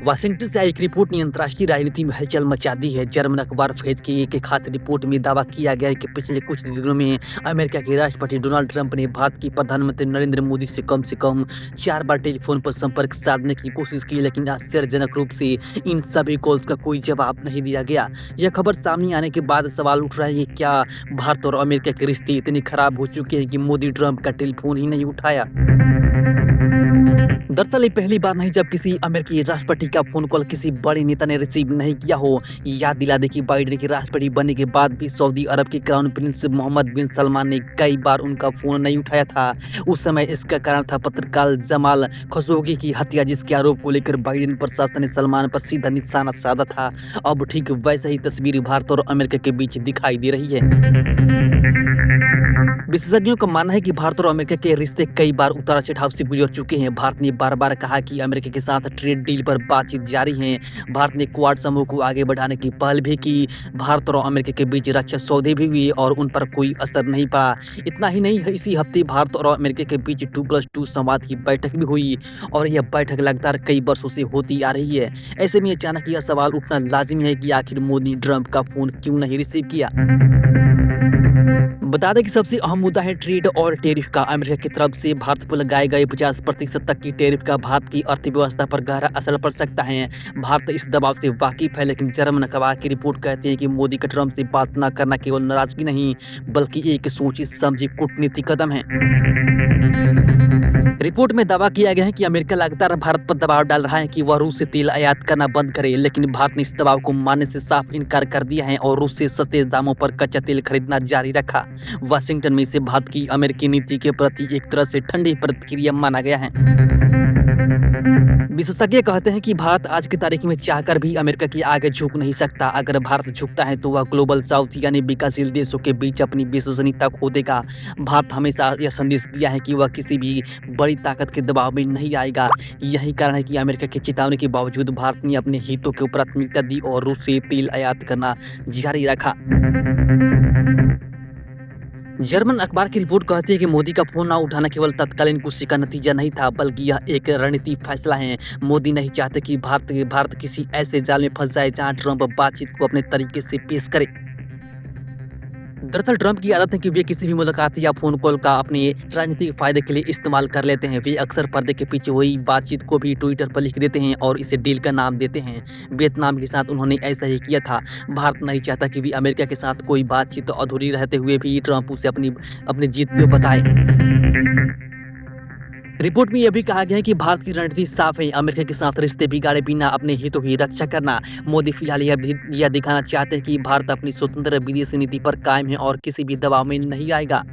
Washington से आई एक report ने अंतर्राष्ट्रीय राजनीति में हलचल मचा दी है। जर्मन अखबार फेज की एक खास रिपोर्ट में दावा किया गया है कि पिछले कुछ दिनों में अमेरिका के राष्ट्रपति डोनाल्ड ट्रंप ने भारत के प्रधानमंत्री नरेंद्र मोदी से कम 4 बार टेलीफोन पर संपर्क साधने की कोशिश की, लेकिन आश्चर्यजनक रूप से इन सभी कॉल्स का कोई जवाब नहीं दिया गया। यह खबर सामने आने के बाद सवाल उठ रहा है कि क्या भारत और अमेरिका के रिश्ते इतने खराब हो चुके हैं कि मोदी ट्रंप का टेलीफोन ही नहीं उठाया। दरअसल ये पहली बार नहीं जब किसी अमेरिकी राष्ट्रपति का फोन कॉल किसी बड़े नेता ने रिसीव नहीं किया हो। याद दिला दे कि बाइडेन के राष्ट्रपति बनने के बाद भी सऊदी अरब के क्राउन प्रिंस मोहम्मद बिन सलमान ने कई बार उनका फोन नहीं उठाया था। उस समय इसका कारण था पत्रकार जमाल खशोगी की हत्या, जिसके आरोप को लेकर बाइडेन प्रशासन ने सलमान पर सीधा निशाना साधा था। अब ठीक वैसे ही तस्वीर भारत और अमेरिका के बीच दिखाई दे रही है। विशेषज्ञों का मानना है कि भारत और अमेरिका के रिश्ते कई बार उतार चढ़ाव से गुजर चुके हैं। भारत ने बार बार कहा कि अमेरिका के साथ ट्रेड डील पर बातचीत जारी है। भारत ने क्वाड समूह को आगे बढ़ाने की पहल भी की। भारत और अमेरिका के बीच रक्षा सौदे भी हुए और उन पर कोई असर नहीं पड़ा। इतना ही नहीं, इसी हफ्ते भारत और अमेरिका के बीच 2+2 संवाद की बैठक भी हुई और यह बैठक लगातार कई वर्षों से होती आ रही है। ऐसे में अचानक यह सवाल उठना लाजिमी है कि आखिर मोदी ने ट्रंप का फोन क्यों नहीं रिसीव किया। बता दें कि सबसे अहम मुद्दा है ट्रेड और टैरिफ का। अमेरिका की तरफ से भारत पर लगाए गए 50% तक की टैरिफ का भारत की अर्थव्यवस्था पर गहरा असर पड़ सकता है। भारत इस दबाव से वाकिफ है, लेकिन जर्मन अखबार की रिपोर्ट कहती है कि मोदी का ट्रंप से बात न करना केवल नाराजगी नहीं बल्कि एक सोची समझी कूटनीतिक कदम है। रिपोर्ट में दावा किया गया है कि अमेरिका लगातार भारत पर दबाव डाल रहा है कि वह रूस से तेल आयात करना बंद करे, लेकिन भारत ने इस दबाव को मानने से साफ इनकार कर दिया है और रूस से सस्ते दामों पर कच्चा तेल खरीदना जारी रखा। वाशिंगटन में इसे भारत की अमेरिकी नीति के प्रति एक तरह से ठंडी प्रतिक्रिया माना गया है। विशेषज्ञ कहते हैं कि भारत आज की तारीख में चाहकर भी अमेरिका के आगे झुक नहीं सकता। अगर भारत झुकता है तो वह ग्लोबल साउथ यानी विकासशील देशों के बीच अपनी विश्वसनीयता खो देगा। भारत हमेशा यह संदेश दिया है कि वह किसी भी बड़ी ताकत के दबाव में नहीं आएगा। यही कारण है कि अमेरिका की चेतावनी के बावजूद भारत ने अपने हितों को प्राथमिकता दी और रूस से तेल आयात करना जारी रखा। जर्मन अखबार की रिपोर्ट कहती है कि मोदी का फोन न उठाना केवल तत्कालीन गुस्से का नतीजा नहीं था, बल्कि यह एक रणनीतिक फैसला है। मोदी नहीं चाहते कि भारत किसी ऐसे जाल में फंस जाए जहां ट्रंप बातचीत को अपने तरीके से पेश करे। दरअसल ट्रंप की आदत है कि वे किसी भी मुलाकात या फोन कॉल का अपने राजनीतिक फायदे के लिए इस्तेमाल कर लेते हैं। वे अक्सर पर्दे के पीछे हुई बातचीत को भी ट्विटर पर लिख देते हैं और इसे डील का नाम देते हैं। वियतनाम के साथ उन्होंने ऐसा ही किया था। भारत नहीं चाहता कि वे अमेरिका के साथ कोई बातचीत अधूरी रहते हुए भी ट्रंप उसे अपनी जीत को बताए। रिपोर्ट में यह भी कहा गया है कि भारत की रणनीति साफ है, अमेरिका के साथ रिश्ते बिगाड़े बिना अपने हितों की रक्षा करना। मोदी फिलहाल यह दिखाना चाहते हैं कि भारत अपनी स्वतंत्र विदेशी नीति पर कायम है और किसी भी दबाव में नहीं आएगा।